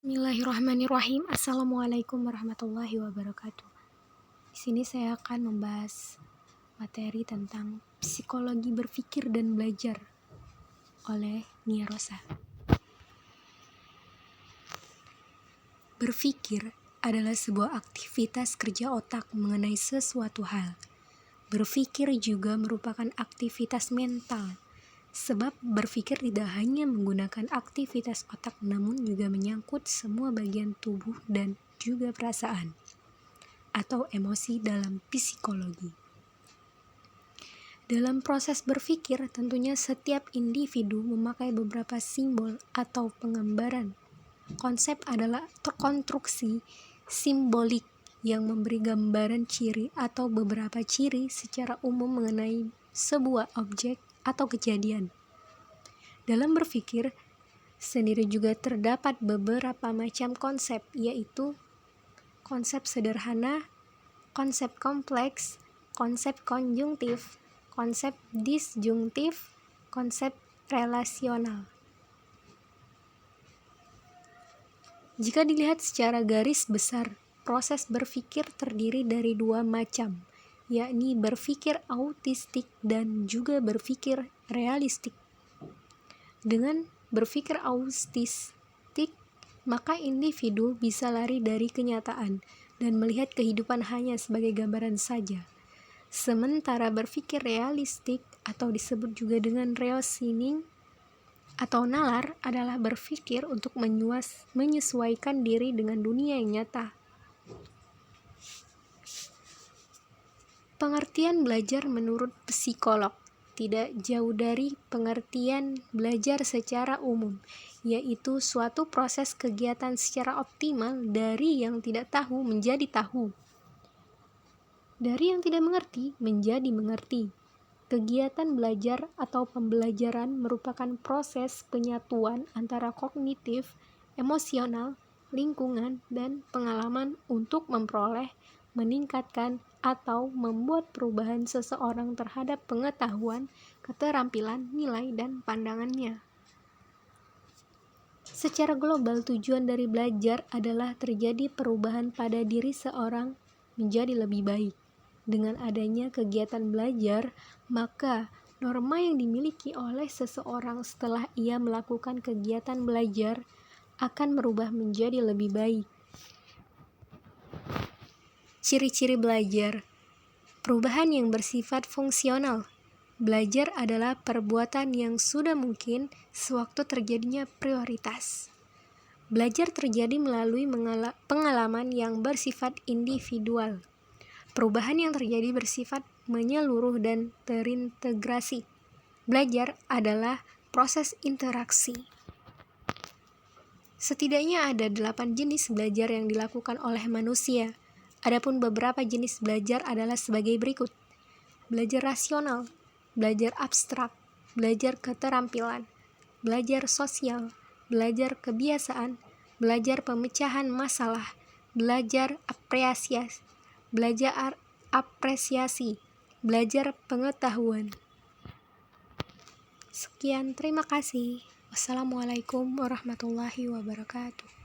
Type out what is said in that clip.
Bismillahirrahmanirrahim. Assalamualaikum warahmatullahi wabarakatuh. Di sini saya akan membahas materi tentang psikologi berpikir dan belajar oleh Nia Rosa. Berpikir adalah sebuah aktivitas kerja otak mengenai sesuatu hal. Berpikir juga merupakan aktivitas mental. Sebab berpikir tidak hanya menggunakan aktivitas otak namun juga menyangkut semua bagian tubuh dan juga perasaan atau emosi dalam psikologi. Dalam proses berpikir tentunya setiap individu memakai beberapa simbol atau penggambaran. Konsep adalah konstruksi simbolik yang memberi gambaran ciri atau beberapa ciri secara umum mengenai sebuah objek atau kejadian. Dalam berpikir sendiri juga terdapat beberapa macam konsep, yaitu konsep sederhana, konsep kompleks, konsep konjungtif, konsep disjungtif, konsep relasional. Jika dilihat secara garis besar, proses berpikir terdiri dari dua macam, yakni berpikir autistik dan juga berpikir realistik. Dengan berpikir autistik, maka individu bisa lari dari kenyataan dan melihat kehidupan hanya sebagai gambaran saja. Sementara berpikir realistik atau disebut juga dengan reasoning atau nalar adalah berpikir untuk menyesuaikan diri dengan dunia yang nyata. Pengertian belajar menurut psikolog tidak jauh dari pengertian belajar secara umum, yaitu suatu proses kegiatan secara optimal dari yang tidak tahu menjadi tahu, dari yang tidak mengerti menjadi mengerti. Kegiatan belajar atau pembelajaran merupakan proses penyatuan antara kognitif, emosional, lingkungan, dan pengalaman untuk memperoleh, meningkatkan, atau membuat perubahan seseorang terhadap pengetahuan, keterampilan, nilai, dan pandangannya. Secara global, tujuan dari belajar adalah terjadi perubahan pada diri seorang menjadi lebih baik. Dengan adanya kegiatan belajar, maka norma yang dimiliki oleh seseorang setelah ia melakukan kegiatan belajar akan berubah menjadi lebih baik. Ciri-ciri belajar. Perubahan yang bersifat fungsional. Belajar adalah perbuatan yang sudah mungkin sewaktu terjadinya prioritas. Belajar terjadi melalui pengalaman yang bersifat individual. Perubahan yang terjadi bersifat menyeluruh dan terintegrasi. Belajar adalah proses interaksi. Setidaknya ada 8 jenis belajar yang dilakukan oleh manusia. Adapun beberapa jenis belajar adalah sebagai berikut: belajar rasional, belajar abstrak, belajar keterampilan, belajar sosial, belajar kebiasaan, belajar pemecahan masalah, belajar apresiasi, belajar pengetahuan. Sekian, terima kasih. Wassalamualaikum warahmatullahi wabarakatuh.